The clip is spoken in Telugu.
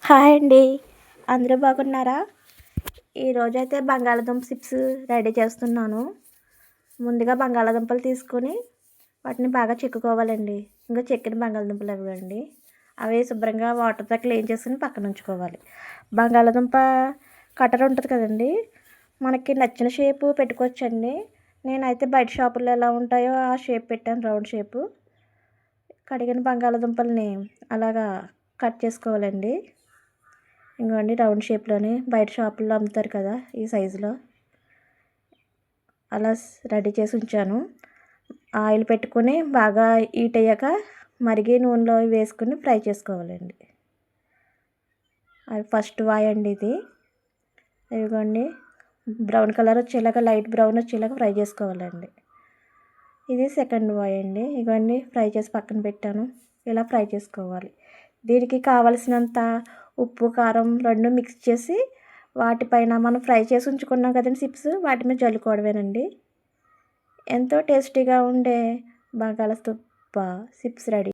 హాయ్ అండి. అందరూ బాగున్నారా? ఈరోజైతే బంగాళాదుంప చిప్స్ రెడీ చేస్తున్నాను. ముందుగా బంగాళాదుంపలు తీసుకొని వాటిని బాగా చెక్కుకోవాలండి. ఇంకా చెక్కిన బంగాళాదుంపలు ఇవ్వండి. అవి శుభ్రంగా వాటర్తో క్లీన్ చేసుకుని పక్కన ఉంచుకోవాలి. బంగాళాదుంప కట్టర్ ఉంటుంది కదండి, మనకి నచ్చిన షేపు పెట్టుకోవచ్చండి. నేనైతే బయట షాపుల్లో ఎలా ఉంటాయో ఆ షేప్ పెట్టాను, రౌండ్ షేపు. కడిగిన బంగాళాదుంపల్ని అలాగా కట్ చేసుకోవాలండి. ఇంకోండి రౌండ్ షేప్లోనే బయట షాపుల్లో అమ్ముతారు కదా, ఈ సైజులో అలా రెడీ చేసి ఉంచాను. ఆయిల్ పెట్టుకొని బాగా హీట్ అయ్యాక మరిగే నూనెలో వేసుకుని ఫ్రై చేసుకోవాలండి. అది ఫస్ట్ వాయి అండి ఇది. ఇదిగోండి బ్రౌన్ కలర్ వచ్చేలాగా, లైట్ బ్రౌన్ వచ్చేలాగా ఫ్రై చేసుకోవాలండి. ఇది సెకండ్ వాయి అండి. ఇవన్నీ ఫ్రై చేసి పక్కన పెట్టాను. ఇలా ఫ్రై చేసుకోవాలి. దీనికి కావలసినంత ఉప్పు, కారం రెండు మిక్స్ చేసి వాటిపైన మనం ఫ్రై చేసి ఉంచుకున్నాం కదండి చిప్స్, వాటి మీద జల్లుకోవడమేనండి. ఎంతో టేస్టీగా ఉండే బంగాళాదుంప చిప్స్ రెడీ.